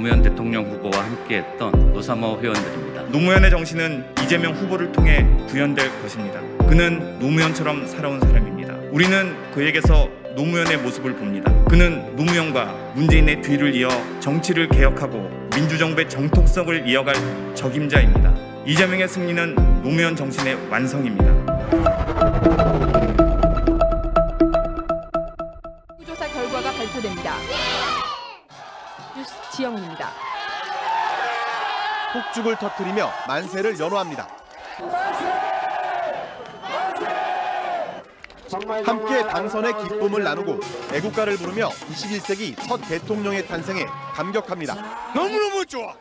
노무현 대통령 후보와 함께했던 노사모 회원들입니다. 노무현의 정신은 이재명 후보를 통해 구현될 것입니다. 그는 노무현처럼 살아온 사람입니다. 우리는 그에게서 노무현의 모습을 봅니다. 그는 노무현과 문재인의 뒤를 이어 정치를 개혁하고 민주정부의 정통성을 이어갈 적임자입니다. 이재명의 승리는 노무현 정신의 완성입니다. 조사 결과가 발표됩니다. 뉴스 지영훈입니다. 폭죽을 터뜨리며 만세를 연호합니다. 함께 당선의 기쁨을 나누고 애국가를 부르며 21세기 첫 대통령의 탄생에 감격합니다. 너무너무 좋아.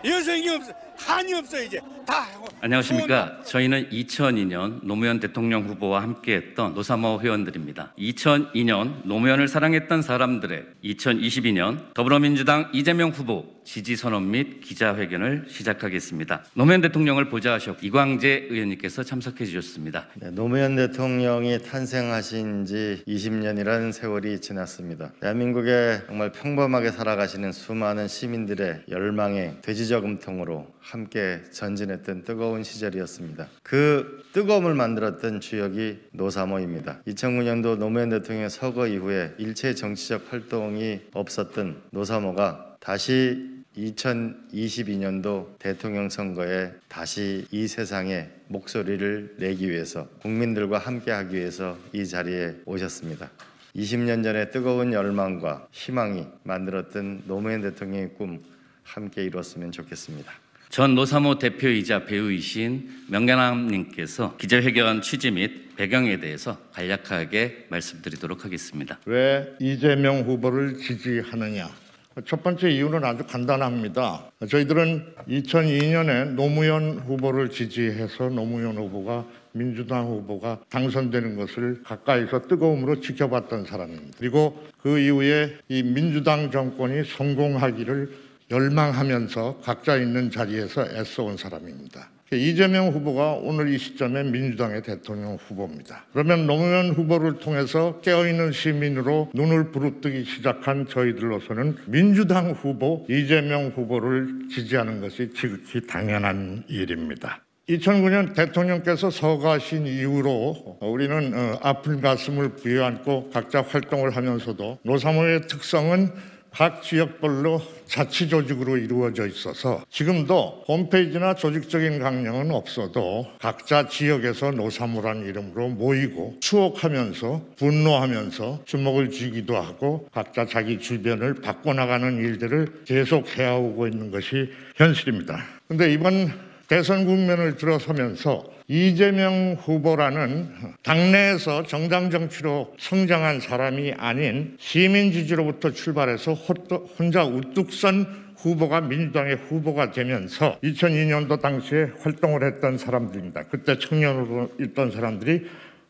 여성이 없어, 한이 없어 이제 다. 안녕하십니까. 저희는 2002년 노무현 대통령 후보와 함께했던 노사모 회원들입니다. 2002년 노무현을 사랑했던 사람들의 2022년 더불어민주당 이재명 후보 지지선언 및 기자회견을 시작하겠습니다. 노무현 대통령을 보좌하셨고 이광재 의원님께서 참석해 주셨습니다. 노무현 대통령이 탄생하신 지 20년이라는 세월이 지났습니다. 대한민국에 정말 평범하게 살아가시는 수많은 시민들의 열망의 돼지저금통으로 함께 전진했던 뜨거운 시절이었습니다. 그 뜨거움을 만들었던 주역이 노사모입니다. 2009년도 노무현 대통령 서거 이후에 일체 정치적 활동이 없었던 노사모가 다시 2022년도 대통령 선거에 다시 이 세상에 목소리를 내기 위해서 국민들과 함께하기 위해서 이 자리에 오셨습니다. 20년 전에 뜨거운 열망과 희망이 만들었던 노무현 대통령의 꿈 함께 이뤘으면 좋겠습니다. 전 노사모 대표이자 배우이신 명계남님께서 기자회견 취지 및 배경에 대해서 간략하게 말씀드리도록 하겠습니다. 왜 이재명 후보를 지지하느냐? 첫 번째 이유는 아주 간단합니다. 저희들은 2002년에 노무현 후보를 지지해서 노무현 후보가 민주당 후보가 당선되는 것을 가까이서 뜨거움으로 지켜봤던 사람입니다. 그리고 그 이후에 이 민주당 정권이 성공하기를 열망하면서 각자 있는 자리에서 애써온 사람입니다. 이재명 후보가 오늘 이 시점에 민주당의 대통령 후보입니다. 그러면 노무현 후보를 통해서 깨어있는 시민으로 눈을 부릅뜨기 시작한 저희들로서는 민주당 후보 이재명 후보를 지지하는 것이 지극히 당연한 일입니다. 2009년 대통령께서 서거하신 이후로 우리는 아픈 가슴을 부여안고 각자 활동을 하면서도 노사모의 특성은 각 지역별로 자치조직으로 이루어져 있어서 지금도 홈페이지나 조직적인 강령은 없어도 각자 지역에서 노사모란 이름으로 모이고 추억하면서 분노하면서 주목을 쥐기도 하고 각자 자기 주변을 바꿔나가는 일들을 계속 해오고 있는 것이 현실입니다. 그런데 이번 대선 국면을 들어서면서 이재명 후보라는 당내에서 정당 정치로 성장한 사람이 아닌 시민 지지로부터 출발해서 혼자 우뚝 선 후보가 민주당의 후보가 되면서 2002년도 당시에 활동을 했던 사람들입니다. 그때 청년으로 있던 사람들이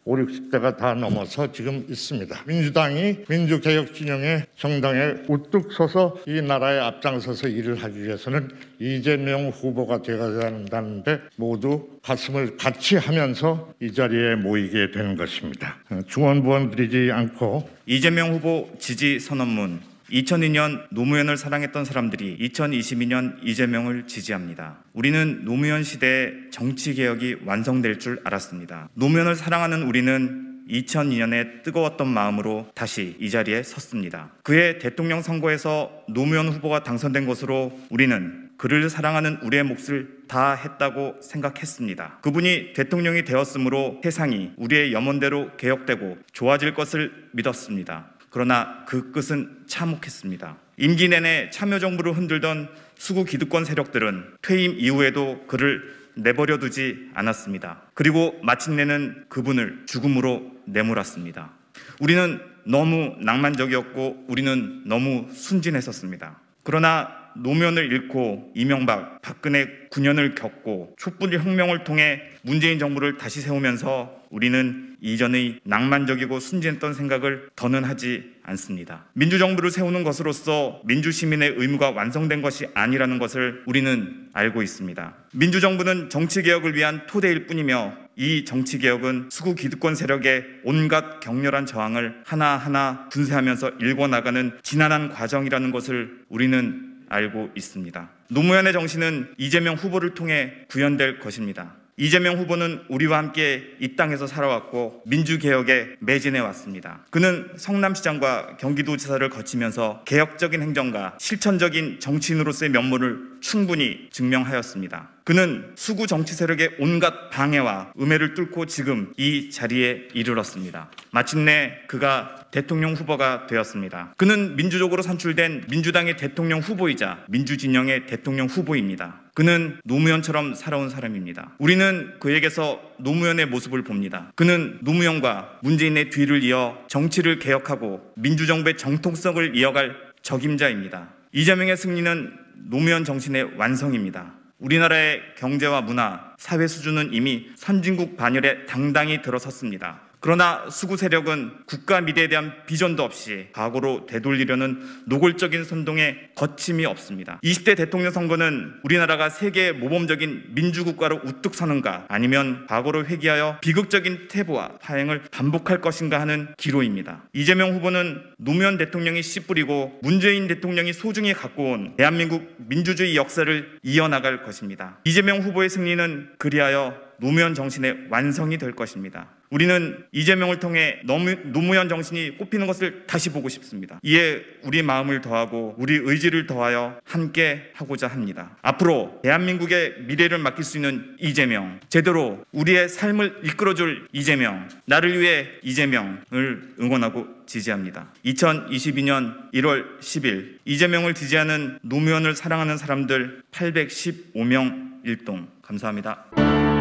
50, 60대가 다 넘어서 지금 있습니다. 민주당이 민주개혁 진영의 정당에 우뚝 서서 이 나라에 앞장서서 일을 하기 위해서는 이재명 후보가 되어야 한다는데 모두 가슴을 같이 하면서 이 자리에 모이게 되는 것입니다. 중언부언 드리지 않고 이재명 후보 지지 선언문. 2002년 노무현을 사랑했던 사람들이 2022년 이재명을 지지합니다. 우리는 노무현 시대의 정치개혁이 완성될 줄 알았습니다. 노무현을 사랑하는 우리는 2002년에 뜨거웠던 마음으로 다시 이 자리에 섰습니다. 그의 대통령 선거에서 노무현 후보가 당선된 것으로 우리는 그를 사랑하는 우리의 몫을 다 했다고 생각했습니다. 그분이 대통령이 되었으므로 세상이 우리의 염원대로 개혁되고 좋아질 것을 믿었습니다. 그러나 그 끝은 참혹했습니다. 임기 내내 참여정부를 흔들던 수구 기득권 세력들은 퇴임 이후에도 그를 내버려 두지 않았습니다. 그리고 마침내는 그분을 죽음으로 내몰았습니다. 우리는 너무 낭만적이었고 우리는 너무 순진했었습니다. 그러나 노무현을 잃고 이명박, 박근혜 9년을 겪고 촛불 혁명을 통해 문재인 정부를 다시 세우면서 우리는 이전의 낭만적이고 순진했던 생각을 더는 하지 않습니다. 민주정부를 세우는 것으로서 민주시민의 의무가 완성된 것이 아니라는 것을 우리는 알고 있습니다. 민주정부는 정치개혁을 위한 토대일 뿐이며 이 정치개혁은 수구 기득권 세력의 온갖 격렬한 저항을 하나하나 분쇄하면서 일궈나가는 지난한 과정이라는 것을 우리는 알고 있습니다. 노무현의 정신은 이재명 후보를 통해 구현될 것입니다. 이재명 후보는 우리와 함께 이 땅에서 살아왔고 민주개혁에 매진해 왔습니다. 그는 성남시장과 경기도지사를 거치면서 개혁적인 행정가, 실천적인 정치인으로서의 면모를 충분히 증명하였습니다. 그는 수구 정치 세력의 온갖 방해와 음해를 뚫고 지금 이 자리에 이르렀습니다. 마침내 그가 대통령 후보가 되었습니다. 그는 민주적으로 선출된 민주당의 대통령 후보이자 민주진영의 대통령 후보입니다. 그는 노무현처럼 살아온 사람입니다. 우리는 그에게서 노무현의 모습을 봅니다. 그는 노무현과 문재인의 뒤를 이어 정치를 개혁하고 민주정부의 정통성을 이어갈 적임자입니다. 이재명의 승리는 노무현 정신의 완성입니다. 우리나라의 경제와 문화, 사회 수준은 이미 선진국 반열에 당당히 들어섰습니다. 그러나 수구 세력은 국가 미래에 대한 비전도 없이 과거로 되돌리려는 노골적인 선동에 거침이 없습니다. 20대 대통령 선거는 우리나라가 세계의 모범적인 민주국가로 우뚝 서는가 아니면 과거로 회귀하여 비극적인 태보와 파행을 반복할 것인가 하는 기로입니다. 이재명 후보는 노무현 대통령이 씨 뿌리고 문재인 대통령이 소중히 갖고 온 대한민국 민주주의 역사를 이어나갈 것입니다. 이재명 후보의 승리는 그리하여 노무현 정신의 완성이 될 것입니다. 우리는 이재명을 통해 노무현 정신이 꼽히는 것을 다시 보고 싶습니다. 이에 우리 마음을 더하고 우리 의지를 더하여 함께 하고자 합니다. 앞으로 대한민국의 미래를 맡길 수 있는 이재명, 제대로 우리의 삶을 이끌어줄 이재명, 나를 위해 이재명을 응원하고 지지합니다. 2022년 1월 10일 이재명을 지지하는 노무현을 사랑하는 사람들 815명 일동 감사합니다.